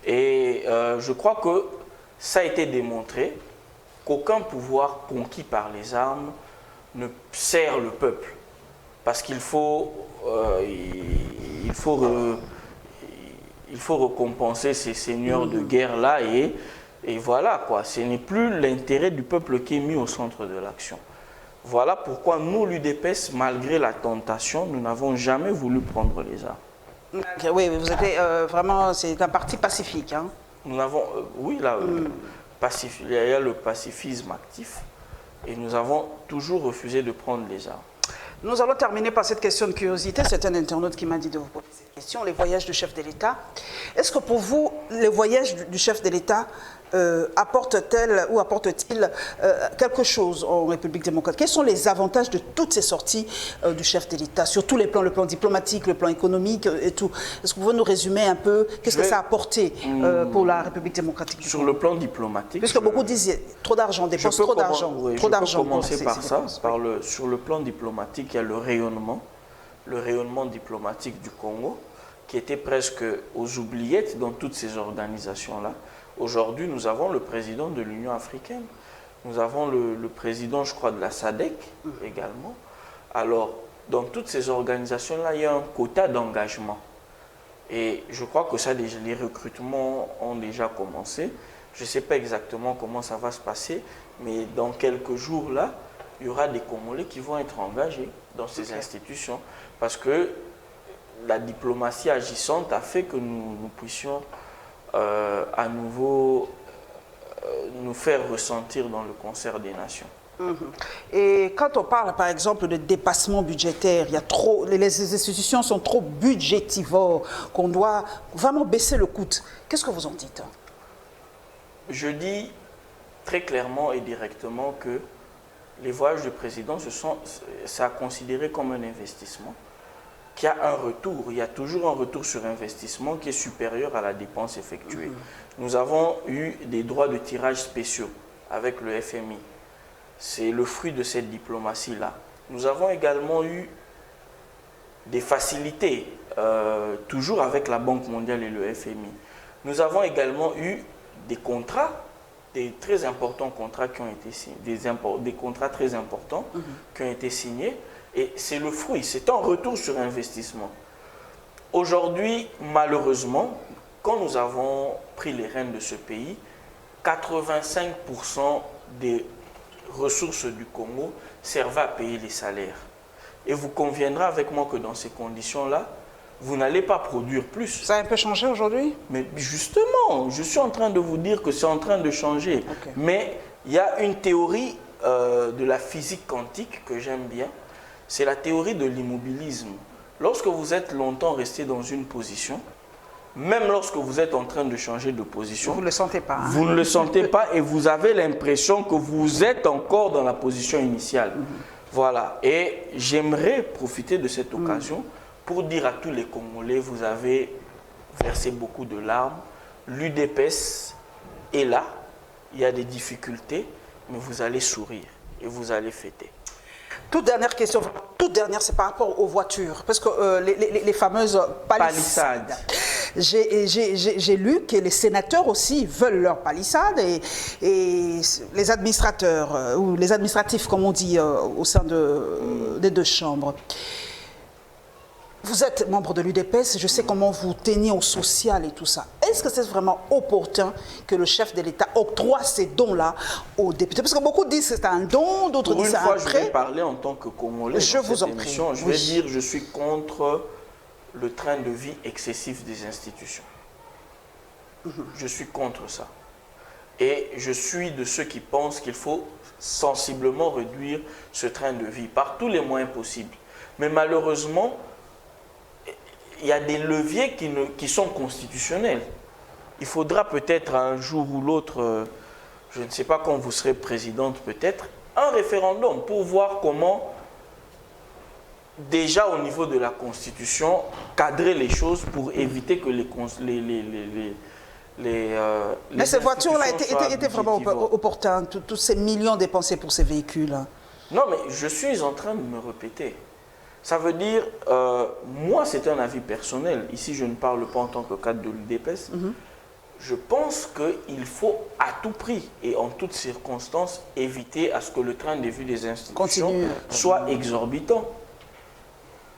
Et je crois que ça a été démontré qu'aucun pouvoir conquis par les armes ne sert le peuple. Parce qu'il faut, il faut récompenser ces seigneurs de guerre-là et voilà quoi. Ce n'est plus l'intérêt du peuple qui est mis au centre de l'action. Voilà pourquoi nous, l'UDPS, malgré la tentation, nous n'avons jamais voulu prendre les armes. Oui, vous êtes vraiment, c'est un parti pacifique. Hein. Nous avons, oui, là, il y a le pacifisme actif et nous avons toujours refusé de prendre les armes. Nous allons terminer par cette question de curiosité. C'est un internaute qui m'a dit de vous poser cette question. Les voyages du chef de l'État. Est-ce que pour vous, les voyages du chef de l'État apportent-elles ou apportent-ils quelque chose en République démocratique? Quels sont les avantages de toutes ces sorties du chef de l'État, sur tous les plans, le plan diplomatique, le plan économique et tout? Est-ce que vous pouvez nous résumer un peu qu'est-ce que ça a apporté pour la République démocratique du Congo? Sur le plan diplomatique, puisque beaucoup disent trop d'argent, dépense trop d'argent. Oui, je peux commencer par ça. Sur le plan diplomatique, il y a le rayonnement diplomatique du Congo, qui était presque aux oubliettes dans toutes ces organisations-là. Aujourd'hui, nous avons le président de l'Union africaine, nous avons le président, je crois, de la SADC également. Alors, dans toutes ces organisations-là, il y a un quota d'engagement. Et je crois que ça, les recrutements ont déjà commencé. Je ne sais pas exactement comment ça va se passer, mais dans quelques jours, là, il y aura des Congolais qui vont être engagés dans ces institutions. Parce que la diplomatie agissante a fait que nous puissions à nouveau nous faire ressentir dans le concert des nations. Et quand on parle par exemple de dépassement budgétaire, il y a trop, les institutions sont trop budgétivores, qu'on doit vraiment baisser le coût. Qu'est-ce que vous en dites? Je dis très clairement et directement que les voyages du président, ça a considéré comme un investissement, qu'il y a un retour, il y a toujours un retour sur investissement qui est supérieur à la dépense effectuée. Nous avons eu des droits de tirage spéciaux avec le FMI. C'est le fruit de cette diplomatie-là. Nous avons également eu des facilités, toujours avec la Banque mondiale et le FMI. Nous avons également eu des contrats, des très importants contrats qui ont été signés, des contrats très importants qui ont été signés. Et c'est le fruit, c'est un retour sur investissement. Aujourd'hui, malheureusement, quand nous avons pris les rênes de ce pays, 85% des ressources du Congo servaient à payer les salaires. Et vous conviendrez avec moi que dans ces conditions-là, vous n'allez pas produire plus. Ça a un peu changé aujourd'hui? Mais justement, je suis en train de vous dire que c'est en train de changer. Okay. Mais il y a une théorie de la physique quantique que j'aime bien. C'est la théorie de l'immobilisme. Lorsque vous êtes longtemps resté dans une position, même lorsque vous êtes en train de changer de position, vous ne le sentez pas. Hein? Vous ne le sentez pas et vous avez l'impression que vous êtes encore dans la position initiale. Voilà. Et j'aimerais profiter de cette occasion pour dire à tous les Congolais, vous avez versé beaucoup de larmes. L'UDPS est là. Il y a des difficultés, mais vous allez sourire et vous allez fêter. Toute dernière question, toute dernière, c'est par rapport aux voitures, parce que les fameuses palissades. J'ai lu que les sénateurs aussi veulent leurs palissades et les administrateurs, ou les administratifs comme on dit au sein des deux chambres. Vous êtes membre de l'UDPS, je sais comment vous tenez au social et tout ça. Est-ce que c'est vraiment opportun que le chef de l'État octroie ces dons-là aux députés? Parce que beaucoup disent que c'est un don, d'autres disent que c'est un prêt. Une fois, je vais parler en tant que Congolais. Je vous en prie. Je vais dire je suis contre le train de vie excessif des institutions. Je suis contre ça. Et je suis de ceux qui pensent qu'il faut sensiblement réduire ce train de vie par tous les moyens possibles. Mais malheureusement, il y a des leviers qui sont constitutionnels. Il faudra peut-être un jour ou l'autre, je ne sais pas quand vous serez présidente peut-être, un référendum pour voir comment, déjà au niveau de la Constitution, cadrer les choses pour éviter que mais ces voitures-là étaient vraiment opportunes, tous ces millions dépensés pour ces véhicules. Non, mais je suis en train de me répéter. Ça veut dire, moi c'est un avis personnel, ici je ne parle pas en tant que cadre de l'UDPS, je pense qu'il faut à tout prix et en toutes circonstances éviter à ce que le train de vie des institutions soit exorbitant.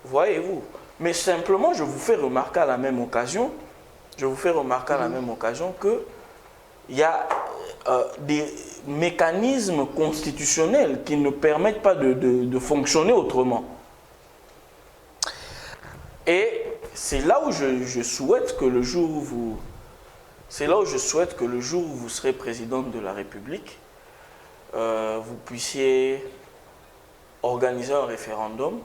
Voyez-vous. Mais simplement, je vous fais remarquer à la même occasion, qu'il y a des mécanismes constitutionnels qui ne permettent pas de fonctionner autrement. Et c'est là où je souhaite que le jour où vous... C'est là où je souhaite que le jour où vous serez présidente de la République, vous puissiez organiser un référendum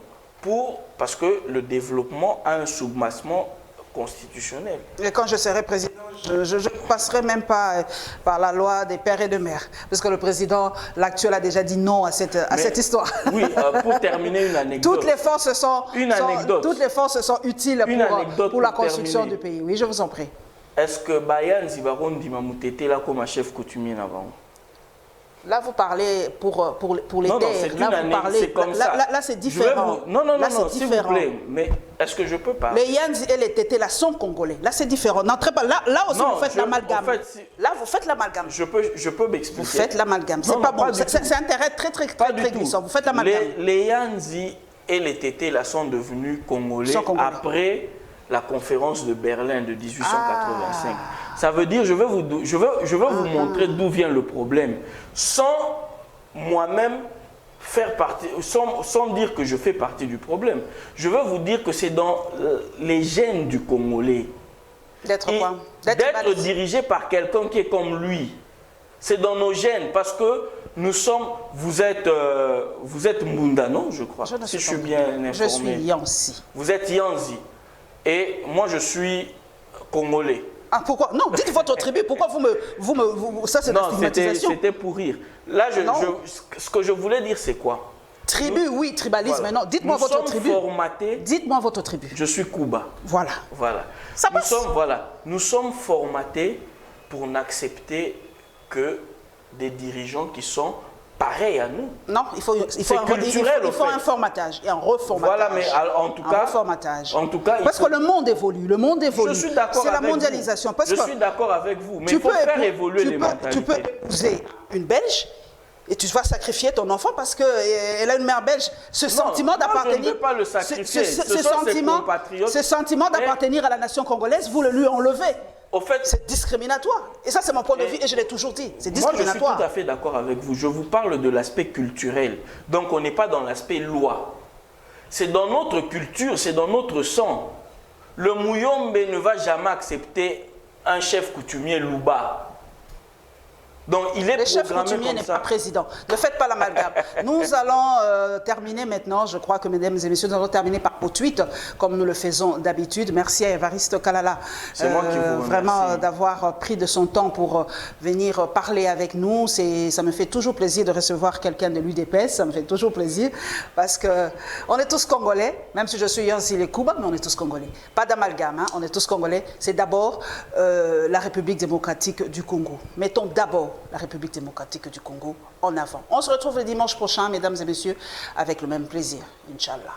parce que le développement a un soubassement constitutionnel. Et quand je serai président, je ne passerai même pas par la loi des pères et de mères, parce que le président, l'actuel, a déjà dit non à cette histoire. Oui, pour terminer une anecdote. Toutes les forces sont utiles pour la construction du pays. Oui, je vous en prie. Est-ce que Bayan Zibaron Dimamutete là comme un chef coutumier avant? Là, vous parlez pour les non, terres. Là, vous parlez. Là, c'est différent. Non, s'il vous plaît. Mais est-ce que je peux parler? Les Yanzi et les Tétés, là, sont congolais. Là, c'est différent. N'entrez pas. Là aussi, vous faites l'amalgame. Là, vous faites l'amalgame. Je peux m'expliquer. Vous faites l'amalgame. C'est pas bon. C'est un terrain très glissant. Vous faites l'amalgame. Les Yanzi et les Tétés, là, sont devenus congolais après la conférence de Berlin de 1885. Ça veut dire, je vais vous montrer d'où vient le problème. Sans moi-même faire partie, sans dire que je fais partie du problème. Je veux vous dire que c'est dans les gènes du Congolais. D'être dirigé par quelqu'un qui est comme lui. C'est dans nos gènes parce que nous sommes, vous êtes Munda, non, je crois, si je suis bien informé. Je suis Yanzi. Vous êtes Yanzi. Et moi, je suis Congolais. Ah, pourquoi? Non, dites votre tribu. Pourquoi ça, c'est la stigmatisation. C'était pour rire. Là, ce que je voulais dire, c'est quoi? Tribu, oui, tribalisme. Voilà. Non, dites-moi votre tribu. Dites-moi votre tribu. Je suis Kuba. Voilà. Ça passe. Nous sommes formatés pour n'accepter que des dirigeants qui sont pareil à nous. Non, il faut un formatage et un reformatage. Voilà, mais en tout cas, parce que le monde évolue. Je suis d'accord avec vous. C'est la mondialisation. Je suis d'accord avec vous, mais il faut faire évoluer les mentalités. Tu peux épouser une Belge et tu vas sacrifier ton enfant parce qu'elle a une mère belge. Ce sentiment d'appartenir... je ne veux pas le sacrifier. Ce sentiment d'appartenir à la nation congolaise, vous le lui enlevez. Au fait, c'est discriminatoire. Et ça, c'est mon point de vue et je l'ai toujours dit. C'est discriminatoire. Moi, je suis tout à fait d'accord avec vous. Je vous parle de l'aspect culturel. Donc, on n'est pas dans l'aspect loi. C'est dans notre culture, c'est dans notre sang. Le Mouyombe ne va jamais accepter un chef coutumier Louba. Donc, il est le chef coutumier n'est pas président. Ne faites pas l'amalgame. Nous allons terminer maintenant. Je crois que, mesdames et messieurs, nous allons terminer par au tweet, comme nous le faisons d'habitude. Merci à Évariste Kalala vraiment d'avoir pris de son temps pour venir parler avec nous. Ça me fait toujours plaisir de recevoir quelqu'un de l'UDPS. Ça me fait toujours plaisir parce qu'on est tous Congolais, même si je suis Yanzi les Kuba, mais on est tous Congolais. Pas d'amalgame, hein, on est tous Congolais. C'est d'abord la République démocratique du Congo. Mettons d'abord la République démocratique du Congo en avant. On se retrouve le dimanche prochain, mesdames et messieurs, avec le même plaisir, Inch'Allah.